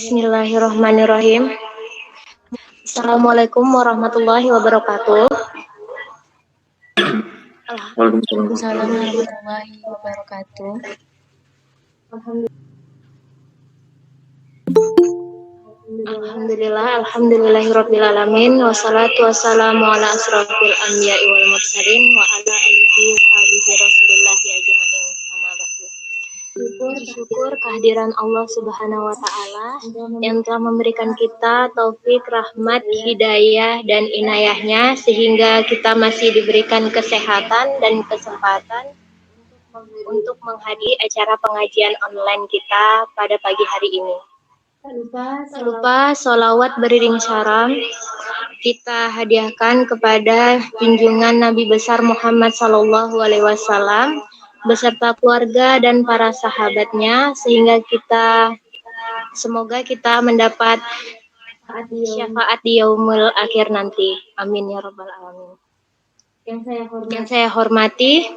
Bismillahirrahmanirrahim. Assalamualaikum warahmatullahi wabarakatuh. Waalaikumsalam warahmatullahi wabarakatuh. Alhamdulillahirrabbilalamin. Wassalatu wassalamu ala asrafil anbiya'i wal mursalin wa ala alihi wa sahbihi rasulillahi ajma'in. Amma ba'du. Puji syukur kehadiran Allah Subhanahu wa Ta'ala yang telah memberikan kita taufik, rahmat, hidayah, dan inayahnya sehingga kita masih diberikan kesehatan dan kesempatan untuk menghadiri acara pengajian online kita pada pagi hari ini. Tak lupa sholawat beriring salam kita hadiahkan kepada junjungan Nabi besar Muhammad Sallallahu Alaihi Wasallam beserta keluarga dan para sahabatnya sehingga semoga kita mendapat syafaat di yaumul akhir nanti. Amin ya rabbal alamin. Yang saya hormati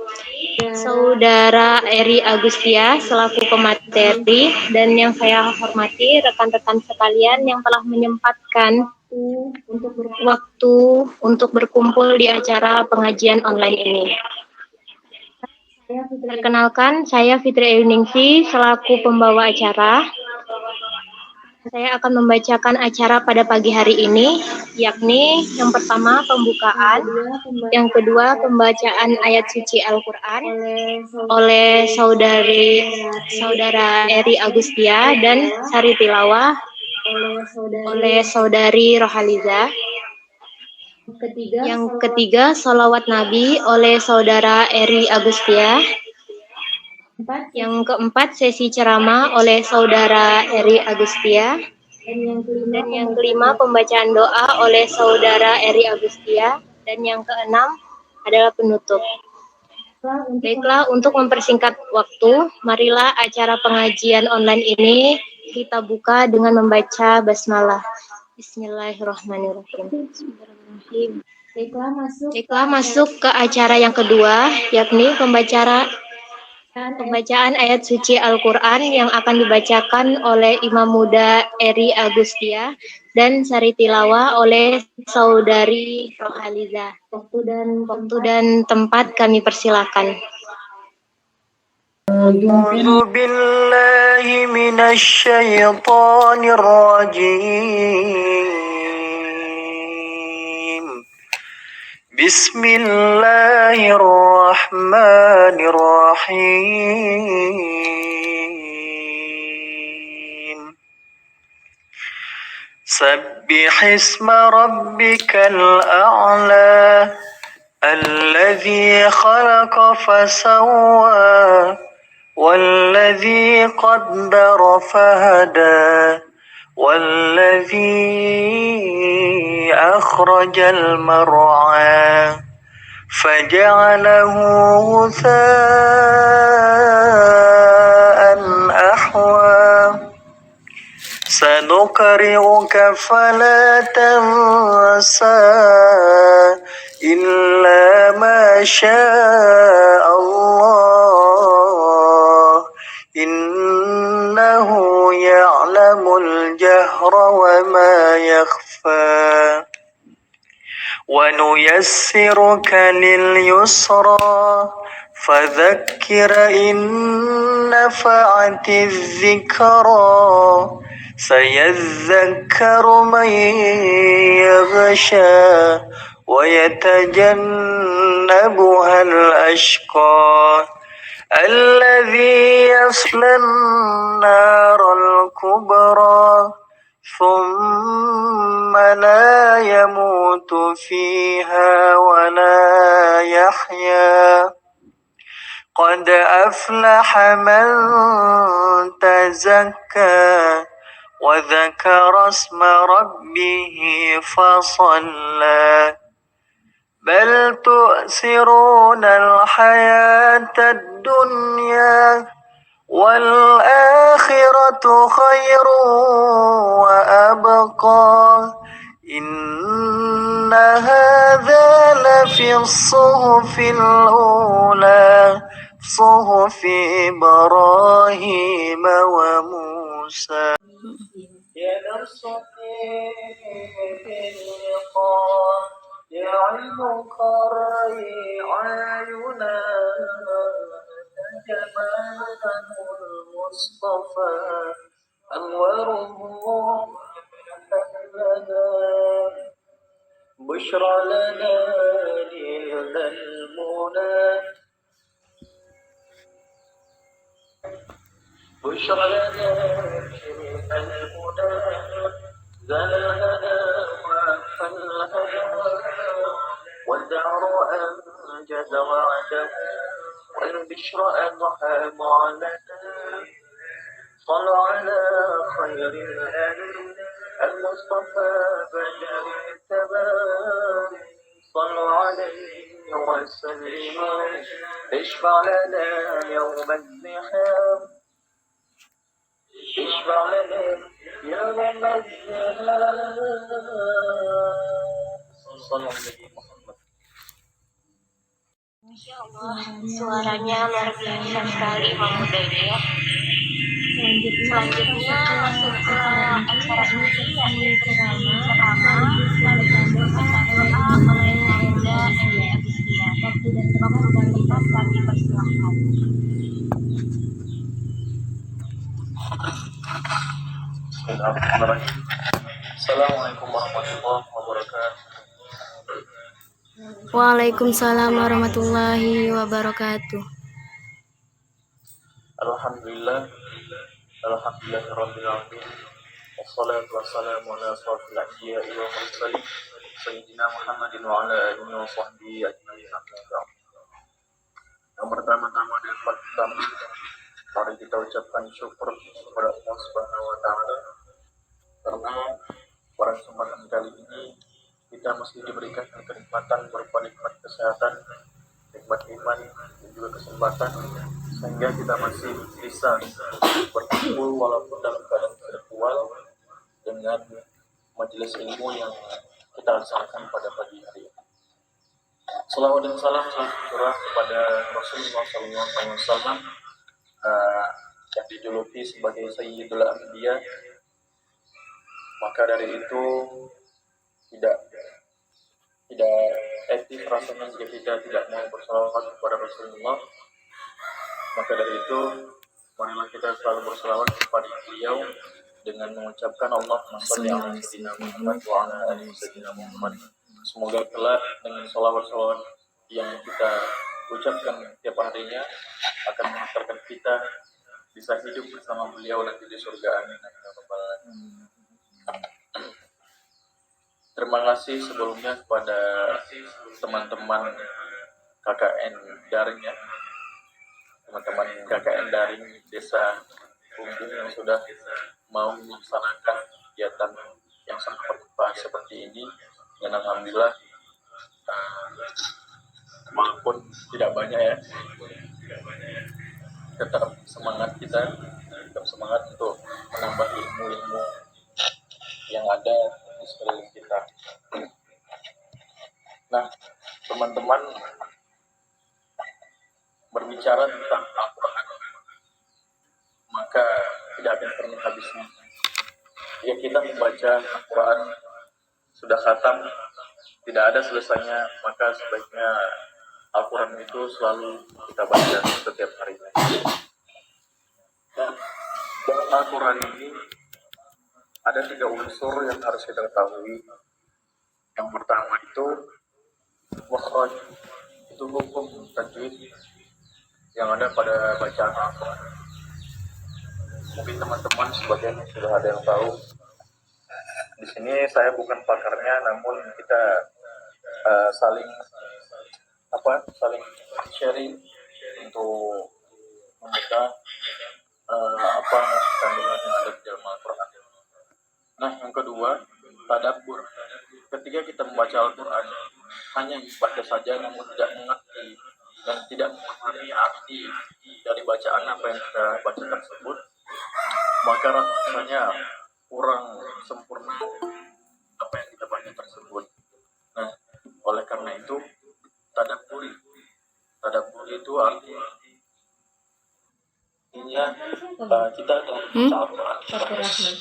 Saudara Eri Agustia selaku pemateri, dan yang saya hormati rekan-rekan sekalian yang telah menyempatkan waktu untuk berkumpul di acara pengajian online ini. Perkenalkan, saya Fitri Eyuningsi selaku pembawa acara. Saya akan membacakan acara pada pagi hari ini, yakni yang pertama pembukaan, yang kedua pembacaan ayat suci Al-Quran oleh saudara Eri Agustia dan sari tilawah oleh saudari Rohaliza. Yang ketiga sholawat Nabi oleh saudara Eri Agustia. Yang keempat sesi ceramah oleh saudara Eri Agustia. Dan yang kelima pembacaan doa oleh saudara Eri Agustia. Dan yang keenam adalah penutup. Baiklah, untuk mempersingkat waktu, marilah acara pengajian online ini kita buka dengan membaca basmalah. Bismillahirrahmanirrahim. Baiklah, masuk ke acara yang kedua, yakni pembacaan ayat suci Al-Quran yang akan dibacakan oleh Imam Muda Eri Agustia dan sari tilawah oleh saudari Rohaliza. Waktu dan tempat kami persilakan. A'udzu billahi minasy syaithanir rajim. Bismillahirrahmanirrahim. Sabbihisma rabbikal a'la alladzi khalaqa fasawwa والذي قدر فهدى والذي أخرج المرعى فجعله غثاء أحوى سنقرئك فلا تنسى إلا ما شاء الله إنه يعلم الجهر وما يخفى ونيسرك لليسرى فذكر إن نفعت الذكرى سيذكر من يغشى ويتجنبها الأشقى الذي يصلى النار الكبرى ثم لا يموت فيها ولا يحيا قد أفلح من تزكى وذكر اسم ربه فصلى بل تؤثرون الحياة الدنيا والآخرة خير وأبقى إن هذا لفي الصحف الأولى صحف إبراهيم وموسى. يا نفس في اللقاء يعلم قري عينا جمال المصطفى أنواره لنا بشرى لنا لذا المنى بشرى لنا لذا المنى زادنا وفلهنا والدهر أنجز وعده والبشر أضحى معلنا صلوا على خير الأنام المصطفى بدر التمام صلوا عليه وسلموا اشفع لنا يوم الزحام اشفع لنا يوم الزحام صلى الله عليه وسلم. Masya Allah, suaranya luar biasa sekali pemuda ini ya. Selanjutnya masuk ke acara ini ceramah oleh pemuda MI Agustia. Waktu dan tempat kami persilahkan. Assalamualaikum warahmatullahi wabarakatuh. Waalaikumsalam warahmatullahi wabarakatuh. Alhamdulillah rabbil alamin. Wassalatu wassalamu ala asyrafil anbiya'i wal mursalin sayyidina Muhammadin wa ala alihi wa sahbihi ajma'in. Yang pertama-tama dan pertama, mari kita ucapkan syukur kepada Allah Subhanahu wa taala karena pada kesempatan kali ini kita masih diberikan kenikmatan berupa nikmat kesehatan, nikmat iman, dan juga kesempatan sehingga kita masih bisa berkumpul walaupun dalam keadaan virtual dengan majelis ilmu yang kita laksanakan pada pagi hari ini. Salawat dan salam curah kepada Rasulullah SAW yang dijuluki sebagai Sayyidul Anbiya. Maka dari itu tidak etis rasanya jika kita tidak mau bersalawat kepada Rasulullah. Maka dari itu marilah kita selalu bersalawat kepada beliau dengan mengucapkan Allahumma shalli ala sayyidina Muhammad wa ala ali sayyidina Muhammad. Semoga kelak dengan salawat-salawat yang kita ucapkan tiap harinya akan mengantarkan kita bisa hidup bersama beliau nanti di surga. Amin. Terima kasih sebelumnya kepada teman-teman KKN daring ya, teman-teman KKN daring Desa Bumbung yang sudah mau melaksanakan kegiatan yang sangat bermanfaat seperti ini. Dan alhamdulillah walaupun tidak banyak ya, tetap semangat untuk menambah ilmu-ilmu yang ada di sekeliling kita. Nah, teman-teman, berbicara tentang Al-Quran, maka tidak akan pernah habisnya. Jika kita membaca Al-Quran sudah khatam, tidak ada selesainya, maka sebaiknya Al-Quran itu selalu kita baca setiap harinya. Nah, dalam Al-Quran ini ada 3 unsur yang harus kita ketahui. Yang pertama itu makhraj, itu hukum tajwid yang ada pada bacaan Al-Quran. Mungkin teman-teman sebagian sudah ada yang tahu. Di sini saya bukan pakarnya, namun kita saling sharing untuk membuka apa kandungan yang ada di dalam Al-Quran. Nah, yang kedua, tadabbur. Ketika kita membaca Al-Quran, hanya baca saja namun tidak mengerti dan tidak memahami arti dari bacaan apa yang kita baca tersebut, maka rasanya kurang sempurna apa yang kita baca tersebut. Nah, oleh karena itu, tadabbur itu artinya kita dalam Al-Quran kita harus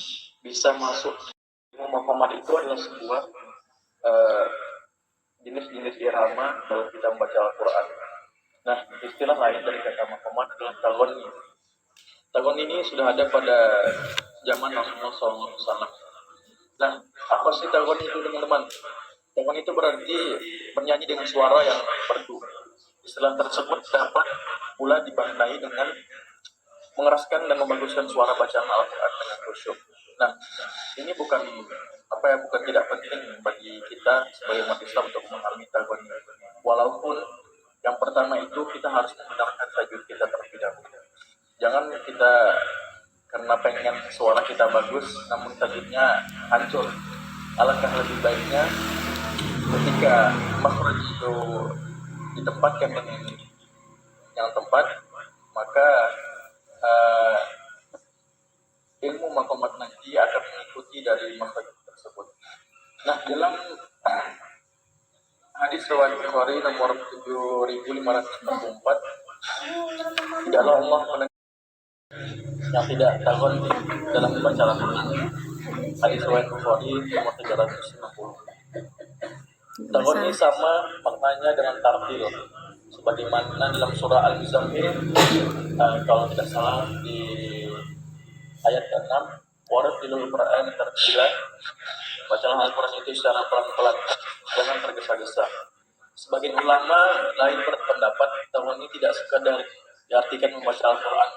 bisa masuk. Muhammad itu adalah sebuah eh, jenis-jenis irama dalam kita membaca Al-Quran. Nah, istilah lain dari kata Muhammad adalah tagoni. Tagoni ini sudah ada pada zaman Rasulullah SAW. Nah, apa sih tagoni itu, teman-teman? Tagoni itu berarti bernyanyi dengan suara yang merdu. Istilah tersebut dapat pula dimaknai dengan mengeraskan dan membaguskan suara bacaan Al-Quran dengan khusyuk. Nah, ini bukan bukan tidak penting bagi kita sebagai umat Islam untuk memahami tagoni. Walaupun yang pertama itu kita harus menggunakan tajwid kita terlebih dahulu. Jangan kita karena pengen suara kita bagus, namun tajwidnya hancur. Alangkah lebih baiknya ketika makhraj itu ditempatkan dengan yang tepat, maka ilmu makomat nanti akan mengikuti dari makhraj tersebut. Nah, dalam hadis riwayat Bukhari nomor 7564, tidaklah Allah yang tidak tagon dalam membaca Al-Quran. Hadis riwayat Bukhari nomor 350. Tagon ini sama maknanya dengan tartil, sebagaimana dalam surah Al-Muzammil, kalau tidak salah di ayat ke-6, warattilul Qur'an tartila, bacalah Al-Quran itu secara pelan-pelan, jangan tergesa-gesa. Sebagian ulama lain berpendapat tagon ini tidak sekadar diartikan membaca Al-Quran,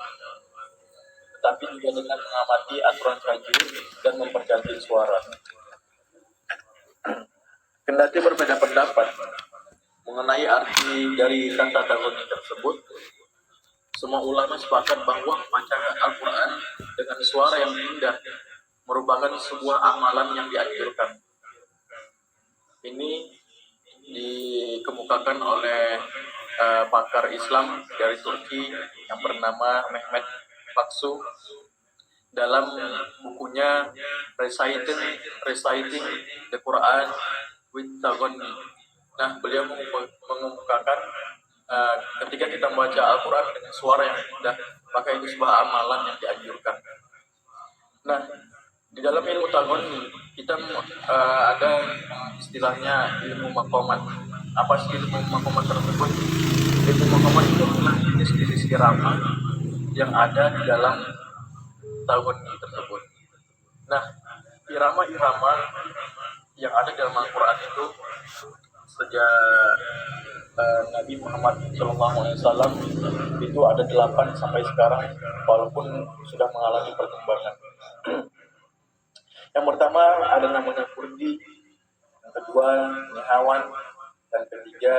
tetapi juga dengan mengamati aturan tajwid dan mempercantik suara. Kendati berbeda pendapat mengenai arti dari kata tagoni tersebut, semua ulama sepakat bahwa membaca Al-Quran dengan suara yang indah merupakan sebuah amalan yang dianjurkan. Ini dikemukakan oleh pakar Islam dari Turki yang bernama Mehmet Paksu dalam bukunya Reciting the Quran with Tagoni. Nah, beliau mengemukakan ketika kita membaca Al-Quran dengan suara yang indah, maka itu sebuah amalan yang dianjurkan. Nah, di dalam ilmu tagoni kita ada istilahnya ilmu makomat. Apa sih ilmu makomat tersebut? Ilmu makomat itu adalah jenis-jenis irama yang ada di dalam tagoni tersebut. Nah, irama-irama yang ada dalam Al-Quran itu sejak Nabi Muhammad SAW itu ada 8 sampai sekarang, walaupun sudah mengalami perkembangan. Yang pertama ada namanya Kurdi, yang kedua Nihawan, dan ketiga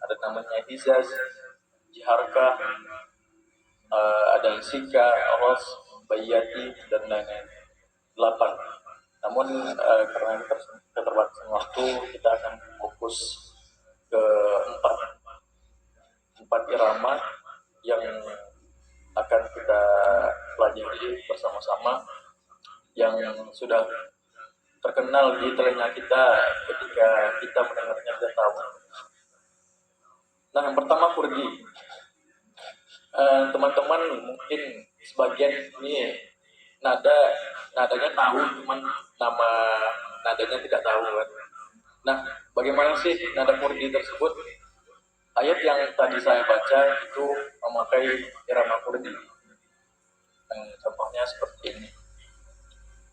ada namanya Hizaz, Jiharka, ada Sika, Ros, Bayati, dan lain-lain. 8. Namun karena keterbatasan waktu, kita akan fokus ke 4 irama yang akan kita pelajari bersama-sama, yang sudah terkenal di telinga kita ketika kita mendengarnya dan tahu. Nah, yang pertama Kurdi. Teman-teman mungkin sebagian ini nadanya tahu, cuman nama nadanya tidak tahu kan. Nah, bagaimana sih nada Kurdi tersebut? Ayat yang tadi saya baca itu memakai irama Kurdi. Contohnya seperti ini.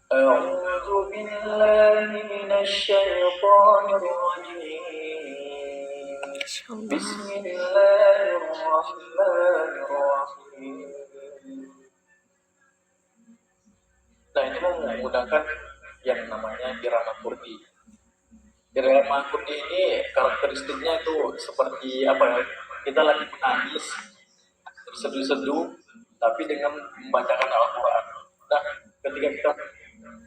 A'udzu billahi minasyaitonir rajim. Bismillahirrahmanirrahim. Nah, ini menggunakan yang namanya irama Kurdi. Irama Kurdi ini karakteristiknya itu seperti kita lagi menangis, terseduh-seduh, tapi dengan membacakan Al-Quran. Nah, ketika kita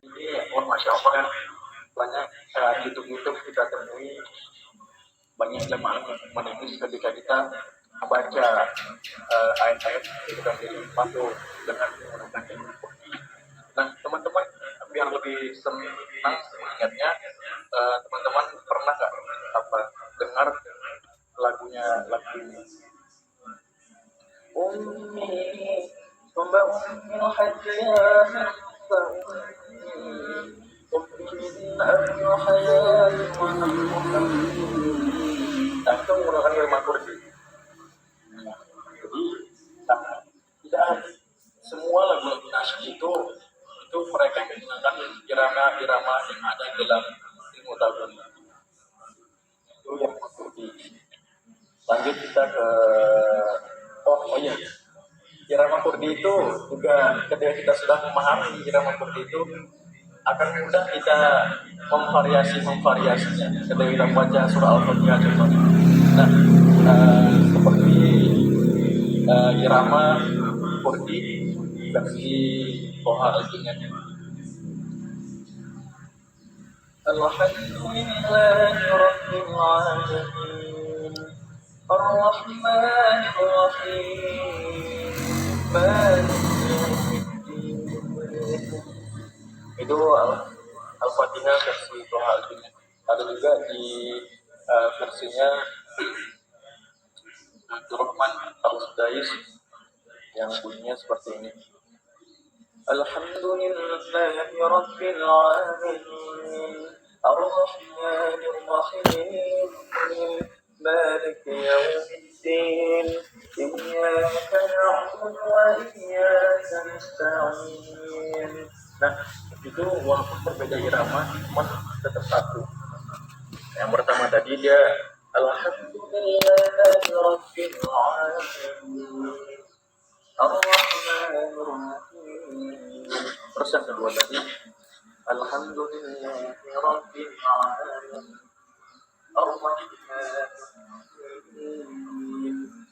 ini, Masya Allah kan, banyak YouTube kita temui banyak jemaah menangis ketika kita membaca ayat-ayat ketika dipandu dengan menggunakan ilmu Kurdi. Nah, teman-teman, biar lebih senang mengingatnya, teman-teman pernah nggak dengar lagu ini? Ummi, sumba ummi hajjah, Nah, itu menggunakan irama kursi. Jadi, tidak semua lagu-lagu nasyid itu mereka menggunakan irama-irama yang ada dalam ilmu tauhid. Itu yang kursi. Lanjut kita ke iya. Irama kurdi itu juga ketika kita sudah memahami irama kurdi itu akan mudah kita memvariasinya ketika kita baca surah Al-Fatihah contohnya. Nah, seperti irama kurdi versi Toha Al-Jingan. Alhamdulillahi Rabbil Alamin Ar-Rahman Ar-Rahim itu Al-Fatihah versi Toha Al-Jingan. Ada juga di versinya Abdurrahman Al-Sudais yang bunyinya seperti ini. Alhamdulillahi Rabbil Alamin Ar-Rahmanir Rahim Maliki Yawmiddin Iyyaka na'budu wa iyyaka nasta'in. Nah, itu walaupun berbeda irama, cuma tetap satu. Yang pertama tadi dia Alhamdulillahi Rabbil Alamin Ar-Rahmanir Rahim. Terus yang kedua tadi Alhamdulillahi Rabbil Alamin Ar-Rahmanir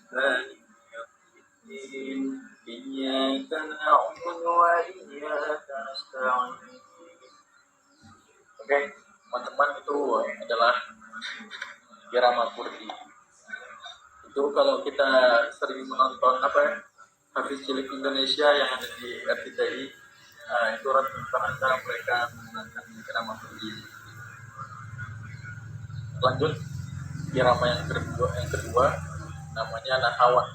Rahim Iyyaka na'budu wa iyyaka nasta'in. Oke, teman-teman, itu adalah irama kurdi. Itu kalau kita sering menonton Hafiz Cilik Indonesia yang ada di RCTI, itu rata-rata mereka menggunakan irama kurdi. Lanjut, irama yang kedua namanya nahawan.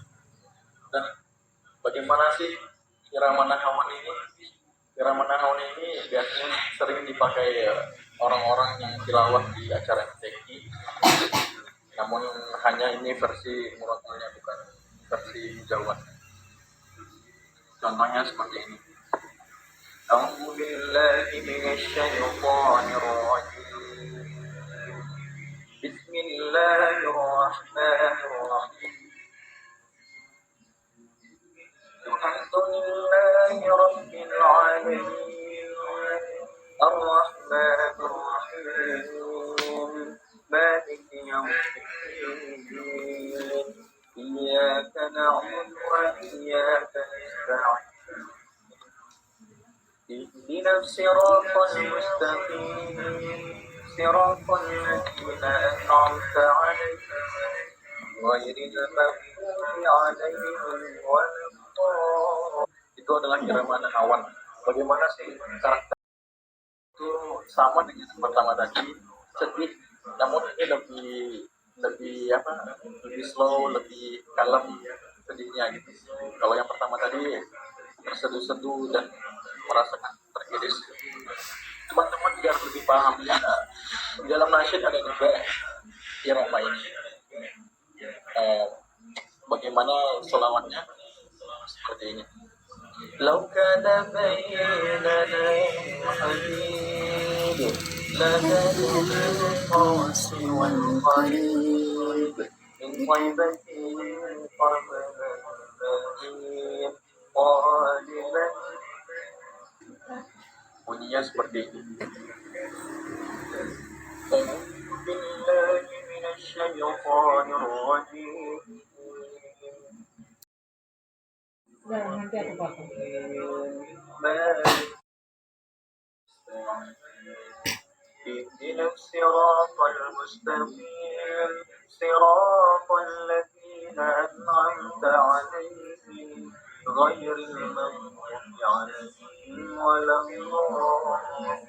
Dan bagaimana sih irama nahawan ini? Irama nahawan ini biasanya sering dipakai orang-orang yang tilawah di acara MTQ. Namun hanya ini versi murotalnya, bukan versi mujawad. Contohnya seperti ini. A'udzu billahi minasy syaithanir rajim. Bismillahirrahmanirrahim. Alhamdulillahi Rabbil Alamin Ar-Rahmanir Rahim Maliki Yawmiddin Iyyaka na'budu wa iyyaka nasta'in Ihdinas siratal mustaqim Siratal ladzina an'amta 'alaihim ghairil maghdubi 'alaihim waladdallin. Itu adalah irama nahawan. Bagaimana sih karakter itu? Sama dengan yang pertama tadi, sedih, namun ini lebih slow, lebih kalem sedihnya gitu. Kalau yang pertama tadi terseduh-seduh dan merasakan teriris. Teman-teman biar lebih paham ya, di dalam nasyid ada juga irama ini. Bagaimana selawatnya? Seperti ini. Lau kana bainana hadid lakadul qasi wal qarib min qaybatin qablan qaliban. Bunyinya seperti ini. Billahi minasy syaithanir rajim. Nanti aku potong. اهدنا الصراط المستقيم صراط الذين أنعمت عليهم غير المغضوب عليهم ولا الضالين.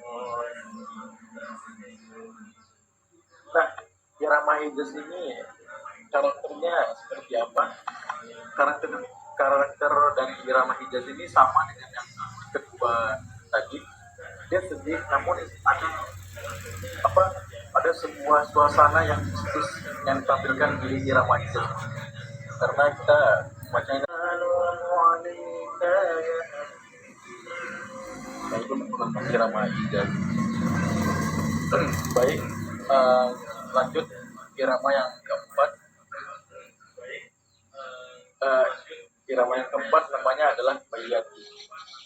Nah, irama hijaz ini karakternya seperti apa? Karakter dari irama hijaz ini sama dengan yang kedua tadi, dia sedih, namun apa ada sebuah suasana yang mistis yang ditampilkan di irama itu, karena kita bacanya nah itu menggunakan irama ijaz. Baik, lanjut irama yang keempat. Eh, Irama yang keempat namanya adalah Bayati.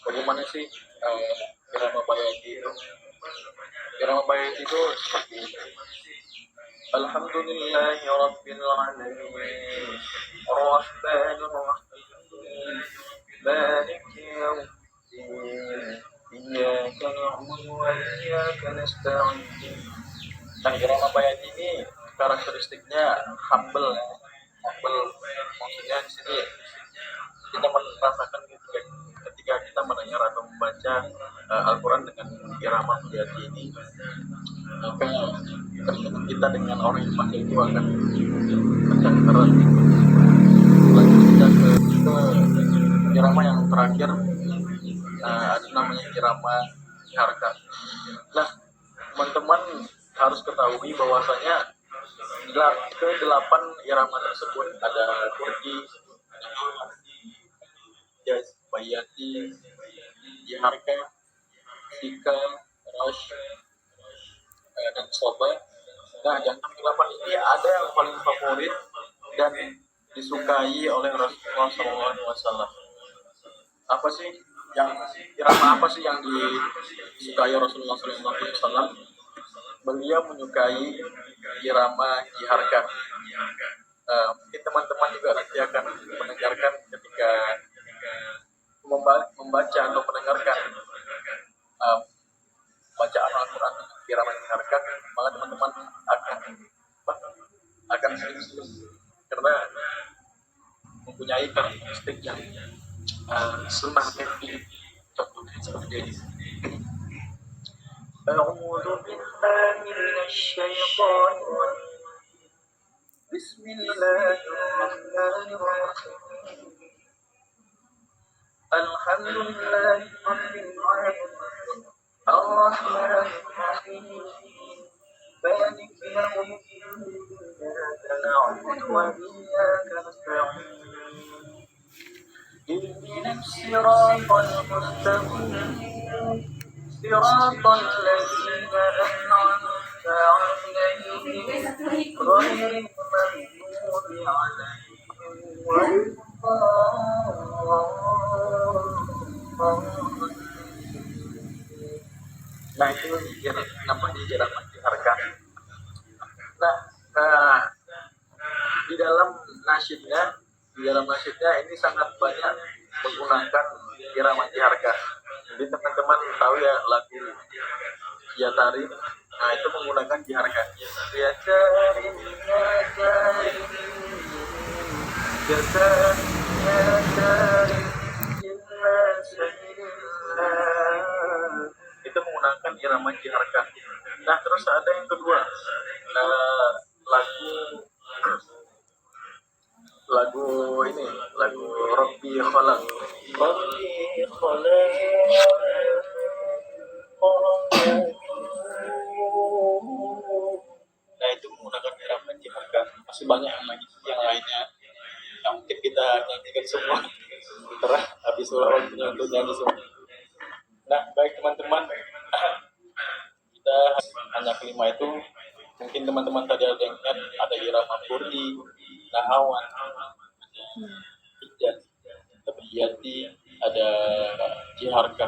Bagaimana sih irama Bayati itu? Irama Bayati itu seperti ini. Alhamdulillahi Rabbil Alamin Ar-Rahmanir Rahim Maliki Yawmiddin Iyyaka na'budu wa iyyaka nasta'in. Nah, irama Bayati ini karakteristiknya humble. Maksudnya di sini kita merasakan ketika kita mendengar atau membaca Al-Quran dengan irama Bayati ini, maka pertemuan kita dengan orang yang pasti itu akan kencang erat. Lanjut kita ke irama yang terakhir, ada namanya irama Jiharka. Nah, teman-teman harus ketahui bahwasanya ke 8 irama tersebut ada Turki, Bayati, Jiharka, Sika, Rosh, dan Soba. Nah, yang 8 ini ada yang paling favorit dan disukai oleh Rasulullah SAW. Apa sih irama apa sih yang disukai Rasulullah SAW? Beliau menyukai irama Jiharka. Mungkin teman-teman juga nanti akan mendengarkan ketika membaca atau mendengarkan bacaan Al-Quran irama Jiharka, maka teman-teman akan senyum karena mempunyai karakteristik yang sunnah Nabi. Contohnya seperti ini. أعوذ بالله من الشيطان الرجيم بسم الله الرحمن الرحيم الحمد لله رب العالمين الرحمن الرحيم مالك يوم الدين إياك نعبد وإياك نستعين اهدنا الصراط المستقيم صراط الذين أنعمت عليهم غير المغضوب عليهم ولا الضالين. Nah, itu namanya irama Jiharka. Nah, di dalam nasyidnya ini sangat banyak menggunakan irama Jiharka. Jadi teman-teman tahu ya lagu Yatari, nah itu menggunakan Jiharka. Yatari itu menggunakan irama Jiharka. Nah, terus ada yang kedua, lagu Rabbi Khalaq. Nah, itu menggunakan irama Jiharka. Masih banyak yang lainnya yang mungkin kita nyanyikan semua. Terus habis waktunya untuk nyanyi semua. Nah, baik teman-teman, kita hanya kelima itu. Mungkin teman-teman tadi ada yang ingat, ada irama Kurdi, Nahawan, ada Hijaz, Tabiyati, ada Jiharka.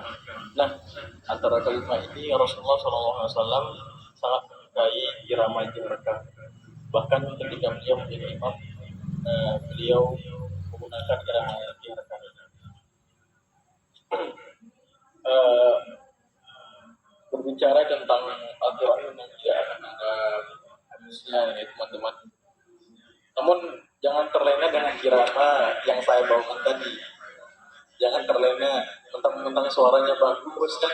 Nah, antara kelima ini Rasulullah SAW sangat menyukai irama Jiharka. Bahkan ketika beliau menjadi imam, beliau menggunakan irama Jiharka. Berbicara tentang Al-Quran yang tidak akan ada habisnya ya teman-teman. Namun jangan terlena dengan irama yang saya bawakan tadi. Jangan terlena tentang suaranya bagus kan,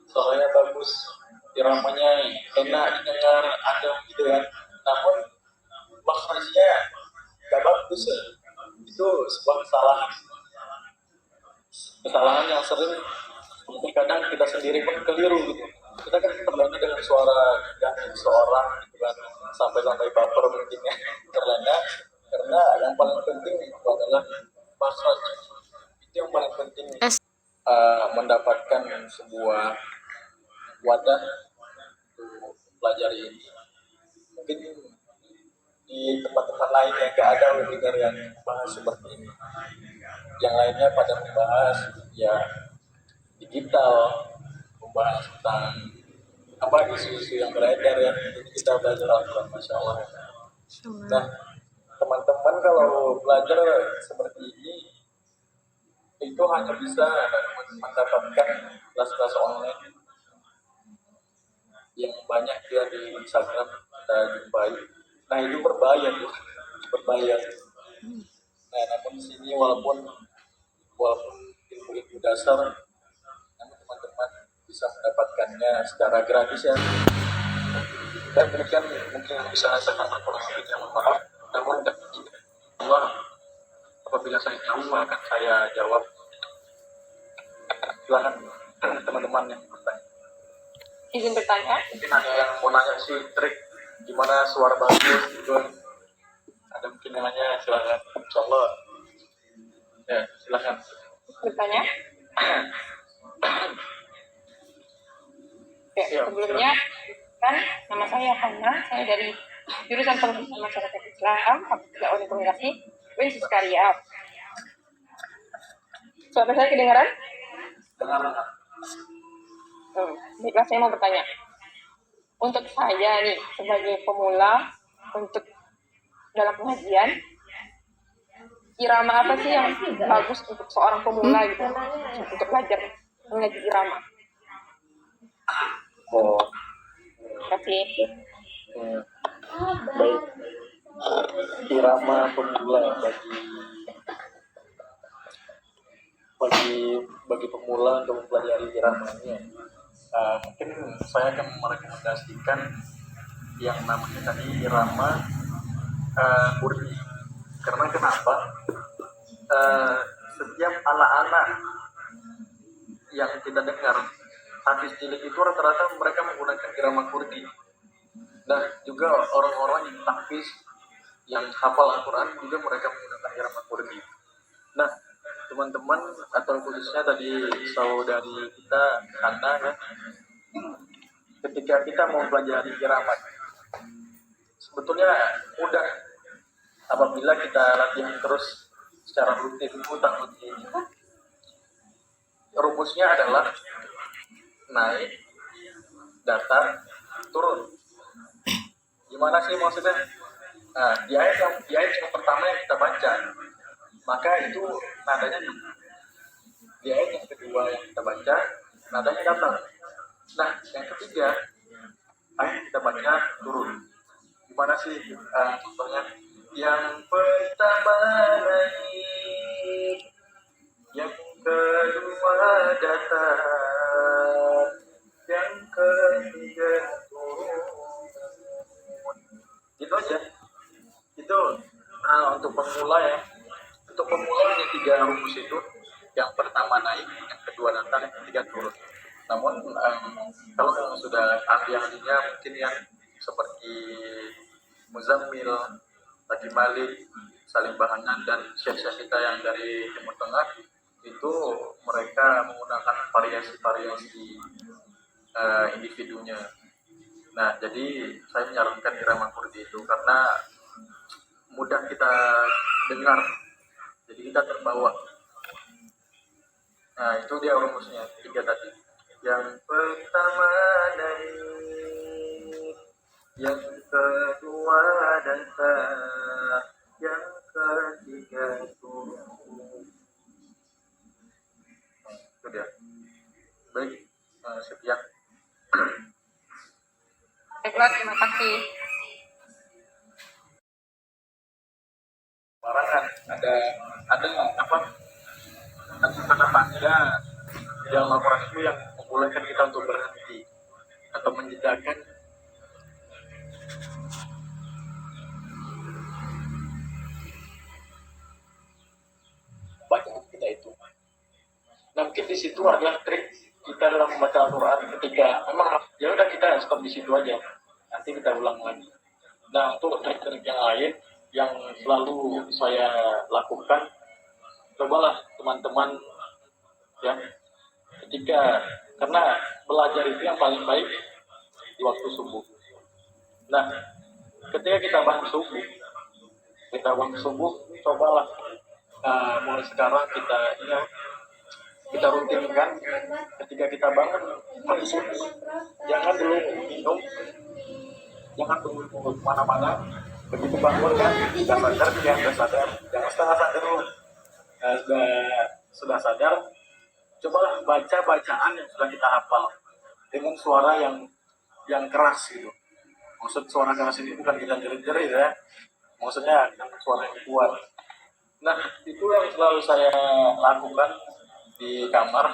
suaranya bagus, iramanya enak didengar, adem gitu kan. Namun makhrajnya gak bagus ya. Itu sebuah kesalahan yang sering terkadang kita sendiri pun keliru gitu. Kita kan terlena dengan suara dari seorang gitu kan, sampai baper mungkin ya, terlena karena yang paling penting itu adalah makhraj. Itu yang paling penting, mendapatkan sebuah wadah untuk pelajari ini. Mungkin di tempat-tempat lain yang gak ada webinar yang membahas seperti ini. Yang lainnya pada membahas ya digital, membahas tentang apa isu-isu yang beredar ya. Jadi kita belajar Al-Quran, Masya Allah. Nah, teman-teman kalau belajar seperti ini itu hanya bisa mendapatkan kelas-kelas online yang banyak dia di Instagram kita jumpai. Nah itu berbayar tuh, berbayar. Nah namun di sini walaupun ilmu dasar, namun teman-teman bisa mendapatkannya secara gratis ya. Dan demikian mungkin bisa saya kurang lebihnya, mohon maaf. Namun Allah, apabila saya tahu akan saya jawab. Silakan teman-teman yang bertanya. Izin bertanya? Mungkin ada yang mau nanya sih trik gimana suara bagus gitu. Ada mungkin yang nanya, silakan. Insyaallah. Ya, silakan. Bertanya? Oke, Ya, sebelumnya kan nama saya Hana, saya dari jurusan Pendidikan Masyarakat Islam, Fakultas Ilmu Komunikasi, UIN Siskaria. Suara saya kedengaran? dengar. Baiklah, saya mau bertanya. Untuk saya nih, sebagai pemula, untuk dalam pengajian, irama apa sih yang bagus untuk seorang pemula gitu, untuk belajar mengaji irama? Oh, Terima kasih. baik. Irama pemula bagi pemula untuk mempelajari iramanya. Mungkin saya akan merekomendasikan yang namanya tadi irama murni. Karena kenapa? Setiap anak-anak yang kita dengar hadis cilik itu rata-rata mereka menggunakan irama kurdi. Nah, juga orang-orang yang tahfiz, yang hafal Al-Quran juga mereka menggunakan irama kurdi. Nah, teman-teman atau khususnya tadi saudari kita Hana ya, ketika kita mau pelajari irama sebetulnya mudah apabila kita latihan terus secara rutin, utang-utin. Rumusnya adalah naik, datar, turun. Gimana sih maksudnya? Nah, di ayat yang pertama yang kita baca, maka itu nadanya di ayat yang kedua yang kita baca, nadanya datar. Nah, yang ketiga, ayat yang kita baca turun. Gimana sih contohnya? Yang pertama naik, yang kedua datar, yang ketiga turun. Itu aja. Itu untuk pemula ya. Untuk pemula hanya 3 rumus itu. Yang pertama naik, yang kedua datar, yang ketiga turun. Namun kalau yang sudah ahli-ahlinya mungkin yang seperti Muzammil, Haji Malik, Salim Bahanan, dan syekh-syekh kita yang dari Timur Tengah, itu mereka menggunakan variasi-variasi individunya. Nah, jadi saya menyarankan irama kurdi itu karena mudah kita dengar, jadi kita terbawa. Nah, itu dia rumusnya 3 tadi. Yang pertama naik, yang kedua datar, yang ketiga turun. Itu dia. Baik, sekian. Baiklah, terima kasih. Larangan ada apa? Ada tanda yang Al-Quran itu yang membolehkan kita untuk berhenti atau menjedakan bacaan kita itu. Nah, mungkin di situ adalah trik kita kita dalam membaca Al-Quran ketika memang ya udah kita stop di situ aja, nanti kita ulang lagi. Nah, untuk teknik yang lain yang selalu saya lakukan, cobalah teman-teman ya, karena belajar itu yang paling baik di waktu subuh. Nah, ketika kita bangun subuh, cobalah mulai sekarang kita rutinkan ketika kita bangun subuh, jangan dulu minum, jangan tunggu kemana-mana. Begitu bangun kan, sudah sadar, jangan setengah sadar dulu. Sudah sadar, cobalah baca bacaan yang sudah kita hafal dengan suara yang keras gitu. Maksud suara keras ini bukan kita jerit-jerit ya, maksudnya dengan suara yang kuat. Nah, itu yang selalu saya lakukan di kamar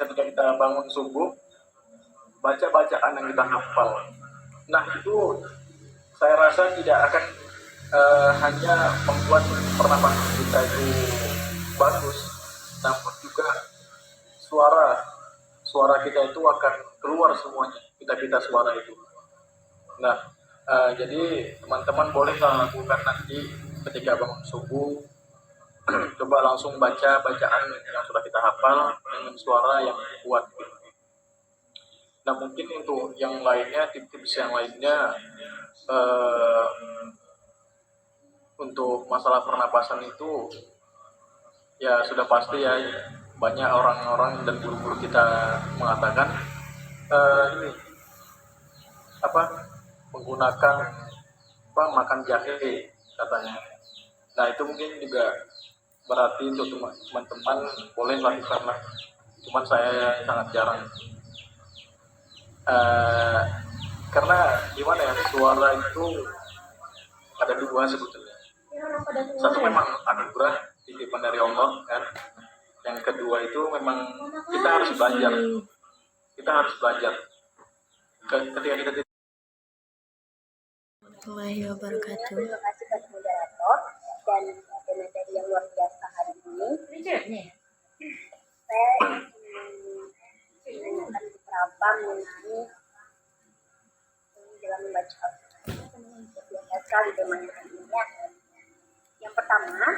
ketika kita bangun subuh, baca bacaan yang kita hafal. Nah, itu saya rasa tidak akan hanya membuat pernapasan kita itu bagus, namun juga suara kita itu akan keluar semuanya, kita suara itu. Nah, jadi teman-teman boleh lakukan nanti ketika bangun subuh, coba langsung baca bacaan yang sudah kita hafal dengan suara yang kuat gitu. Nah, mungkin untuk yang lainnya, tips-tips yang lainnya, untuk masalah pernapasan itu ya sudah pasti ya, banyak orang-orang dan guru-guru kita mengatakan menggunakan makan jahe katanya. Nah, itu mungkin juga berarti untuk teman-teman boleh lakukanlah, cuman saya sangat jarang. Karena gimana ya, suara itu ada dua sebetulnya. Satu memang anugerah titipan dari Allah kan. Yang kedua itu memang kita harus belajar. Ketika kita Warahmatullahi wabarakatuh. Terima kasih kepada moderator dan materi yang luar biasa hari ini. Saya ingin menanyakan beberapa mengenai dalam membaca Al-Quran. Biasa sekali temanya ini ya. Yang pertama,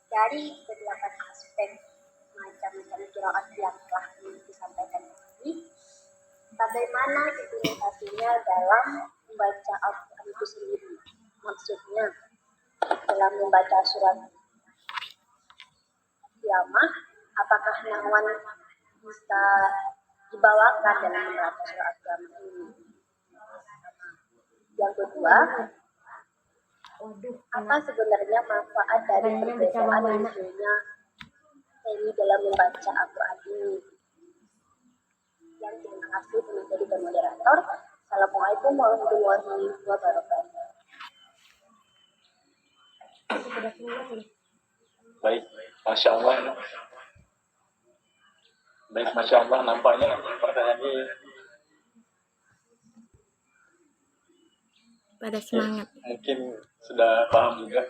dari beberapa aspek macam-macam qiraat yang telah disampaikan tadi, bagaimana implementasinya dalam membaca Al-Quran itu sendiri? Maksudnya, dalam membaca surat Qiyamah, apakah nahwan bisa dibawakan dalam membaca surat Qiyamah ini? Yang kedua, apa sebenarnya manfaat dari perbedaan munculnya semi dalam membaca Al-Quran ini? Yang terima kasih pemateri dan moderator. Assalamualaikum warahmatullahi wabarakatuh. baik, Masya Allah. Baik, Masya Allah, nampaknya pertanyaannya Pada semangat. mungkin sudah paham juga.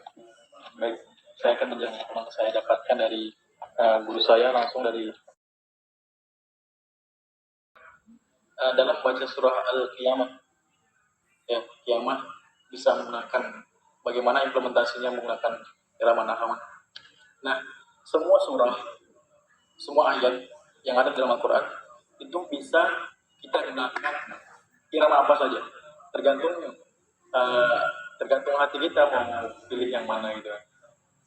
Baik, saya akan menjelaskan yang saya dapatkan dari guru saya langsung dari dalam baca surah Al-Qiyamah. Ya, Qiyamah bisa menggunakan bagaimana implementasinya menggunakan irama nahwan. Nah, semua surah, semua ayat yang ada dalam Al-Quran itu bisa kita gunakan irama apa saja, tergantung hati kita mau pilih yang mana gitu.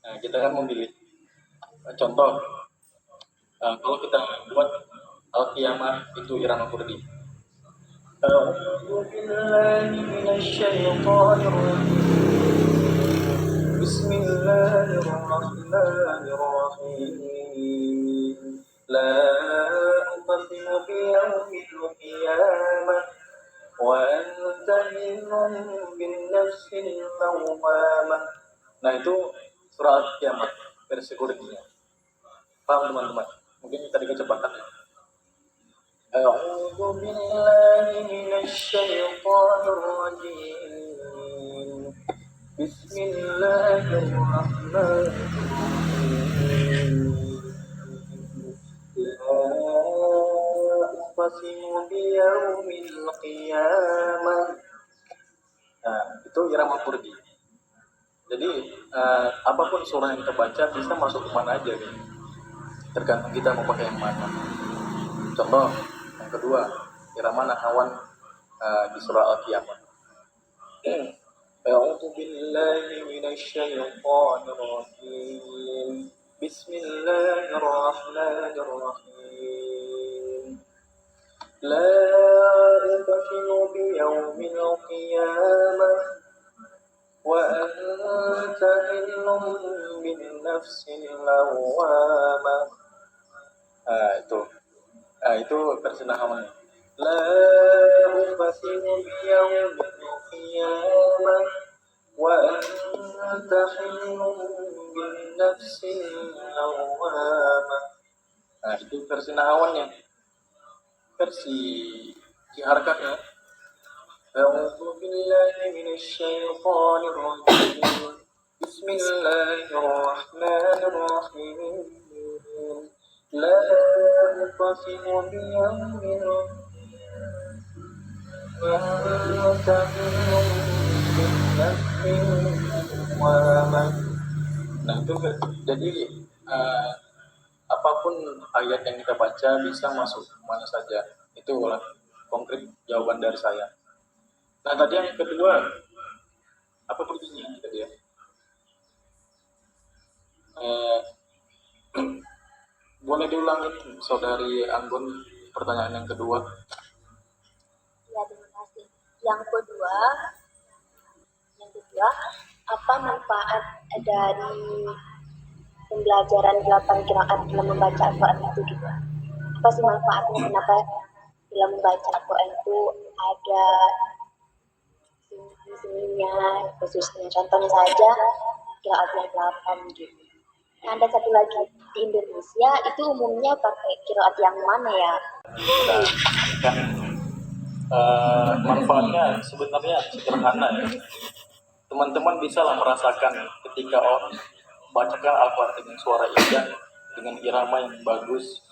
Nah, kita kan memilih. Contoh, kalau kita buat Al-Qiyamah itu irama kurdi. Bismillahirrahmanirrahim. La uqsimu biyawmil qiyamah wa anta bin nafsil lawwamah. Nah, itu surah Al-Qiyamah versi kurdinya. Paham teman-teman? Mungkin tadi kecepatan ya. A'udzu billahi minasy syaithanir rajim. Bismillahirrahmanirrahim. uqsimu biyaumil qiyamah. Nah, itu irama kurdi. Jadi apapun surah yang kita baca bisa masuk kemana aja nih. Tergantung kita mau pakai yang mana. Contoh yang kedua, irama nahawan di surah Al-Qiyamah. A'udzu billahi minasyaitonir rajim. Bismillahirrahmanirrahim. La uqsimu biyaumil qiyamah wa anta hillum bin nafsil lawwamah. Itu versi nahawan. La uqsimu biyaumil qiyamah wa anta hillum bin nafsil lawwamah. Itu versi nahawannya. Versi diharapkannya. A'udzu billahi minasyaitonir rajim. Bismillahirrahmanirrahim. La uqsimu biyaumil Nah itu jadi apapun ayat yang kita baca bisa masuk mana saja. Itulah konkret jawaban dari saya. Nah tadi yang kedua, apa bunyinya tadi ya? Boleh diulangin saudari Anggun pertanyaan yang kedua? Ya, terima kasih. Yang kedua, apa manfaat dari pembelajaran 8 qiraat dalam membaca Al-Quran itu gitu? Apa sih manfaatnya? Kenapa dalam membaca Al-Quran itu ada seninya khususnya? Contohnya saja qiraat yang 8 gitu. Nah, ada satu lagi, di Indonesia itu umumnya pakai qiraat yang mana ya? Manfaatnya sebenarnya sederhana ya. Teman-teman bisa lah merasakan ketika bacakan Al-Quran dengan suara indah, dengan irama yang bagus,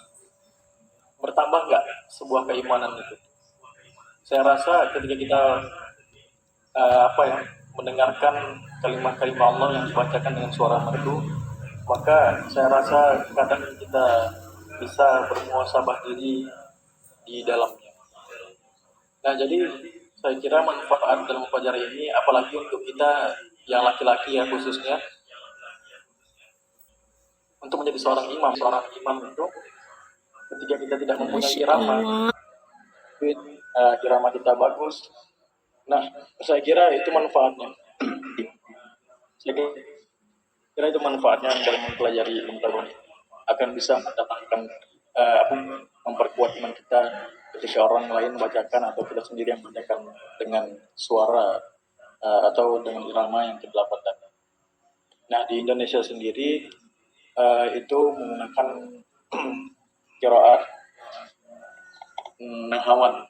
bertambah nggak sebuah keimanan itu? Saya rasa ketika kita mendengarkan kalimat-kalimat Allah yang dibacakan dengan suara merdu, maka saya rasa kadang kita bisa bermuhasabah diri di dalamnya. Nah, jadi saya kira manfaat dalam mempelajari ini, apalagi untuk kita yang laki-laki ya khususnya, untuk menjadi seorang imam itu ketika kita tidak mempunyai irama, irama kita bagus. Nah, saya kira itu manfaatnya. Saya kira itu manfaatnya dalam mempelajari ilmu tajwid, akan bisa mendatangkan memperkuat iman kita ketika orang lain membacakan atau kita sendiri yang membacakan dengan suara atau dengan irama yang ke-8 tadi. Nah, di Indonesia sendiri itu menggunakan qiraat nahawan.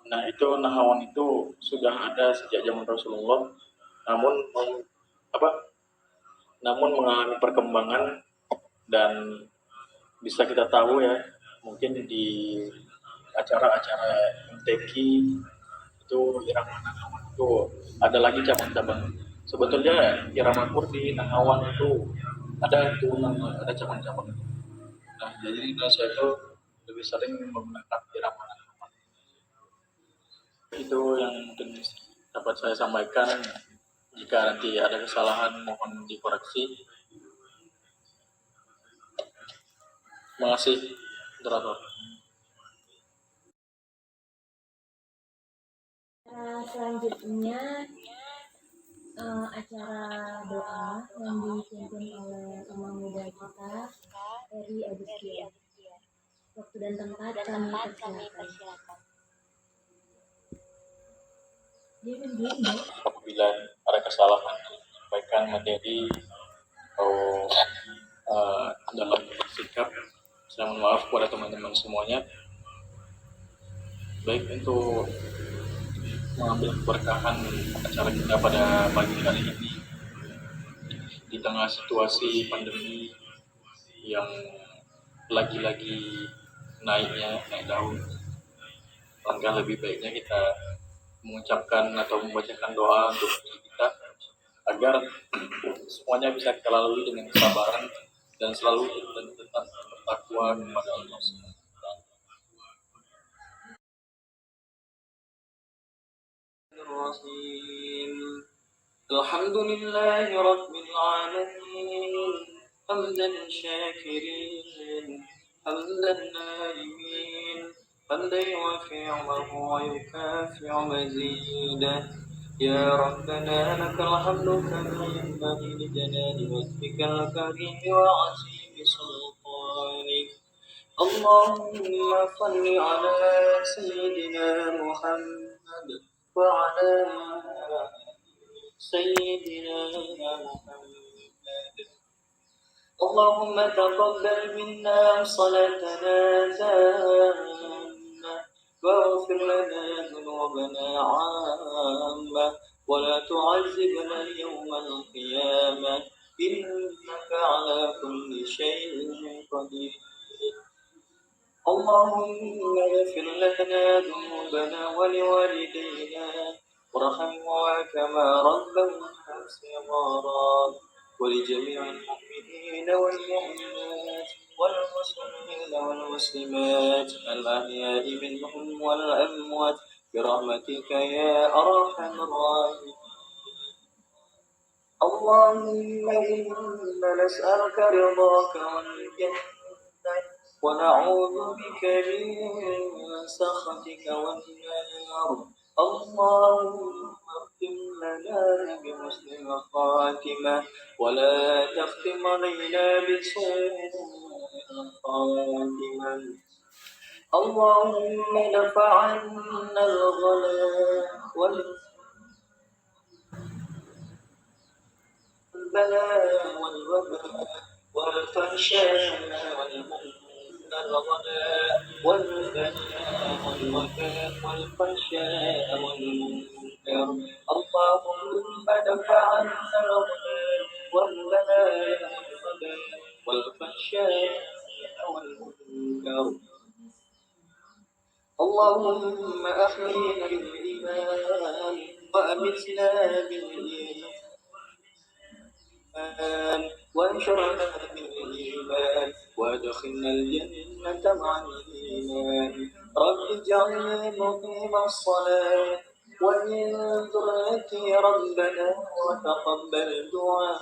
Nah, itu nahawan itu sudah ada sejak zaman Rasulullah, namun mengalami perkembangan dan bisa kita tahu ya, mungkin di acara-acara MTQ itu irama nahawan itu ada lagi cabang-cabang. Sebetulnya irama kurdi, nahawan itu ada cabang-cabang. Nah, jadi Indonesia itu lebih sering menggunakan irama nahawan. Itu yang mungkin dapat saya sampaikan. Jika nanti ada kesalahan mohon dikoreksi. Terima kasih, moderator. Selanjutnya acara doa yang dipimpin oleh imam muda kita, Eri Agustia. Waktu dan tempat kami persilakan. Apabila ada kesalahan sampaikan materi atau dalam bersikap, saya mohon maaf kepada teman-teman semuanya. Baik, untuk mengambil keberkahan acara kita pada pagi hari ini di tengah situasi pandemi yang lagi-lagi naik daun. Langkah lebih baiknya kita mengucapkan atau membacakan doa untuk kita agar semuanya bisa kita lalui dengan kesabaran dan selalu tetap bertakwa kepada Allah SWT. Alhamdulillah Rabbil Alamin, hamdan syakirin, hamdan naimin, hamdan yuwafi 'amahu wa yukafi mazidah. Ya Rabbana lakal hamdu kama yanbaghi li jalali wajhikal karim wa 'azimi sultanik. Allahumma salli ala sayyidina Muhammad wa ala سيدنا محمد. اللهم تقبل منا صلاتنا تامة واغفر لنا ذنوبنا عامة ولا تعذبنا يوم القيامة إنك على كل شيء قدير. اللهم اغفر لنا ذنوبنا ولوالدينا وارحمهما كما ربونا صغارا ولجميع المؤمنين والمؤمنات والمسلمين والمسلمات الأحياء منهم والأموات برحمتك يا أرحم الراحمين. اللهم إنا نسألك رضاك والجنة ونعوذ بك من سخطك والنار. اللهم اختم لنا بحسن الخاتمة ولا تختم علينا بسوء الخاتمة. اللهم ادفع عنا الغلاء والبلاء والوباء والفحشاء والمنكر الغلاء والبلاء والوباء والفحشاء والمنكر. اللهم ادفع عنا الغلاء والبلاء والفحشاء والمنكر. اللهم أحينا بالإيمان وأمتنا بالإيمان وانشرنا بالإيمان وادخلنا الجنة مع الإيمان. رب اجعلني مقيم الصلاة ومن ذريتي ربنا وتقبل دعاء.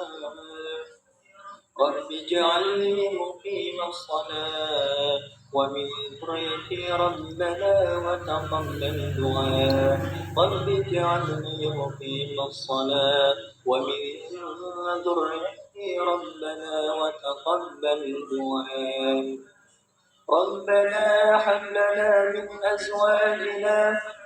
رب اجعلني مقيم الصلاة ومن ذريتي ربنا وتقبل دعاء. رب اجعلني مقيم الصلاة ومن ذريتي ربنا وتقبل دعاء. ربنا هب لنا من أزواجنا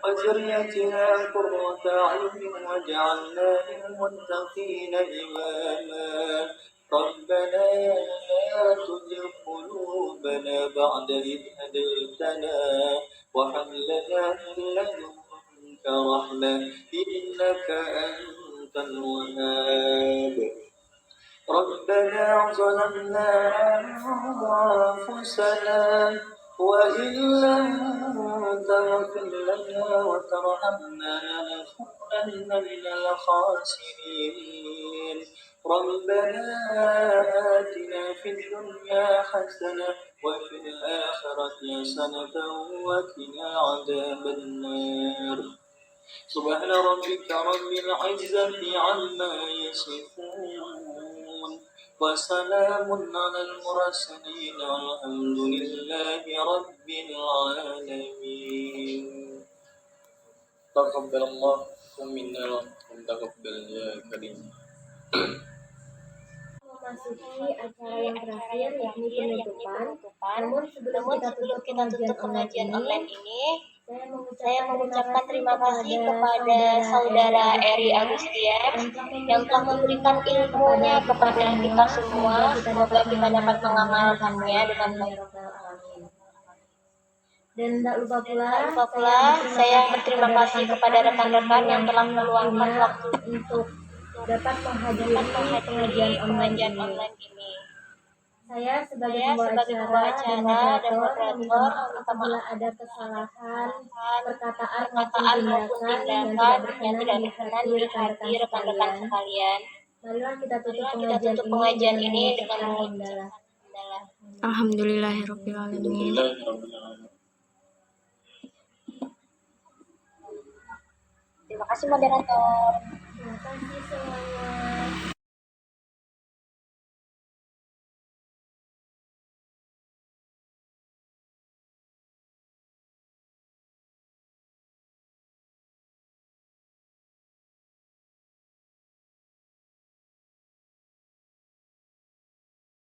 وذريتنا قرة أعين واجعلنا للمتقين إماما. ربنا لا تزغ قلوبنا بعد إذ هديتنا وهب لنا من لدنك رحمة إنك أنت الوهاب. ربنا ظلمنا أنفسنا وإن لم تغفر لنا وترحمنا لنكونن من الخاسرين. ربنا آتنا في الدنيا حسنة وفي الآخرة حسنة وقنا عذاب النار. سبحان ربك رب العزة عما يصفون وسلام على المرسلين والحمد لله رب العالمين. تقبل الله منا ومنكم تقبل يا كريم. Memasuki acara yang terakhir yakni penutupan. Namun sebelum kita tutup pengajian online ini, saya mengucapkan terima kasih kepada saudara Eri Agustian yang telah memberikan ilmunya kepada kita semua. Semoga kita dapat mengamalkannya dengan baik. Dan tak lupa pula saya berterima kasih kepada rekan-rekan yang telah meluangkan waktu untuk dapat menghadiri pengajian online ini. Saya sebagai pembawa acara dan moderator meminta maaf apabila ada kesalahan, perkataan maupun tindakan yang tidak berkenan di hati rekan-rekan sekalian. Marilah kita tutup pengajian ini dengan mengucapkan hamdalah. Alhamdulillahirobbilalamin. Alhamdulillah. Terima kasih moderator. Terima kasih semuanya.